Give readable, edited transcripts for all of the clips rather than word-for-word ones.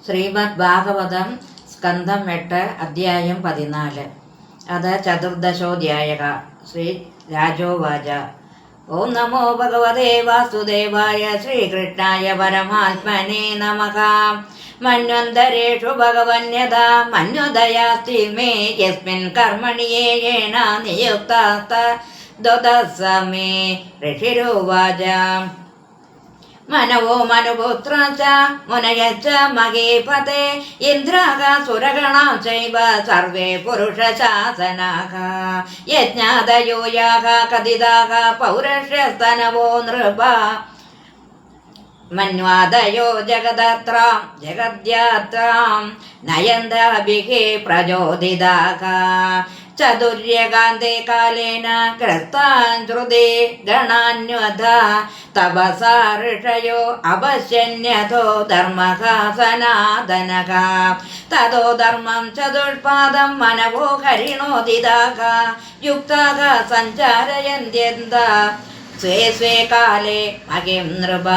ശ്രീമദ് ഭാഗവതം സ്കന്ധം 8 അധ്യായം 14 അത ചതുർദശോധ്യായ. ശ്രീ രാജോവാച. ഓം നമോ ഭഗവതേ വാസുദേവായ ശ്രീകൃഷ്ണായ പരമാത്മനേ നമഃ. മന്വന്തരേഷു ഭഗവന്യഥാ മന്വദയാസ്തി മേ യസ്മിൻ കർമ്മണി യേന നിയുക്താസ്ത ദ്വദസ്സമേ. ഋഷിരുവാച. മനവോ മനുപുത്ര മുനയച്ച മഹീപതേ ഇന്ദ്രാക സുരഗണാ ചൈവ സർവേ പുരുഷശാസനാഃ യജ്ഞാദയോ യാഃ കഥിതാഃ പൗരുഷസ്തനവോ നൃപ മന്വാദയോ ജഗദ്യാത്രാം നയന്താഭിः പ്രചോദിതാഃ ചതുര്യകാന്തേ കാലേന കൃത്താൻ ശ്രുതി ഗണാന്വഥ തപസാ ഋഷയോ അപശ്യന്യഥോ ധർമ്മഃ സനാതനഃ തതോ ധർമ്മം ചതുഷ്പാദം മനവോ ഹരിണോദിതാഃ യുക്താഃ സഞ്ചാരയന്ത്യന്ത സ്വേ സ്വേ കാലേ മഹിം നൃപ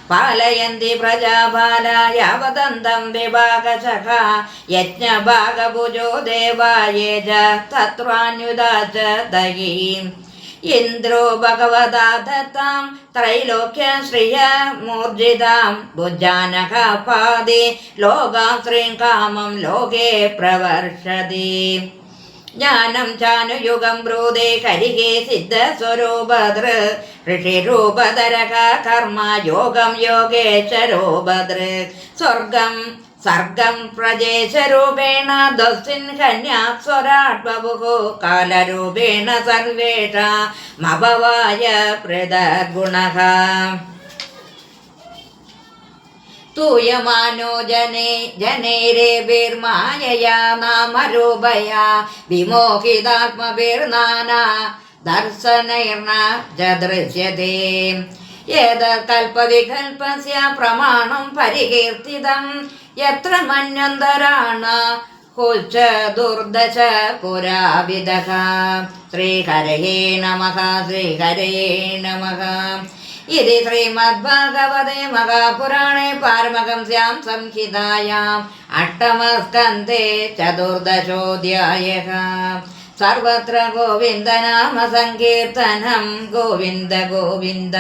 പാലയന്തി പ്രജാപാല യാവദന്തം വിഭാഗശഃ യജ്ഞഭാഗഭുജോ ദേവായേ ച തത്രാന്യുദാച ദയീം ഇന്ദ്രോ ഭഗവതാ ദത്താം ത്രൈലോക്യം ശ്രിയമൂർജിതാം ഭുജാനഃ പാതി ലോകാം ശ്രീം കാമം ലോകേ പ്രവർഷതി ജ്ഞാനം ചാനുയുഗം ബ്രൂതേ കരികേ സിദ്ധസ്വരൂപദൃ ഋഷിരൂപധരഃ കർമ്മ യോഗം യോഗേശ്വരോപദൃ സർഗം പ്രജേശരൂപേണ ദസ്വിൻ കന്യാസ്വരാട് ബഭുഃ കാലരൂപേണ സർവേഷാമഭവായ പൃഥഗ്ഗുണഃ തൂയമാനോ ജനൈരേഭിർമായയാ നാമരൂപയാ വിമോഹിതാത്മഭിർനാനാ ദർശനൈർന ച ദൃശ്യതേ ഏതത് കൽപ്പവികൽപസ്യ പ്രമാണം പരികീർത്തിതം യത്ര മന്വന്തരാണ കുൽച്ച ദുർദശ പുരാവിദഃ. ശ്രീഹരയേ നമഃ. ശ്രീഹരയേ നമഃ. ഇതി ശ്രീമദ്ഭാഗവതേ മഹാപുരാണേ പാരമഹംസ്യാം സംഹിതായാം അഷ്ടമസ്കന്ധേ ചതുർദശോധ്യായഃ. സർവത്ര ഗോവിന്ദനാമ സങ്കീർത്തനം. ഗോവിന്ദ ഗോവിന്ദ.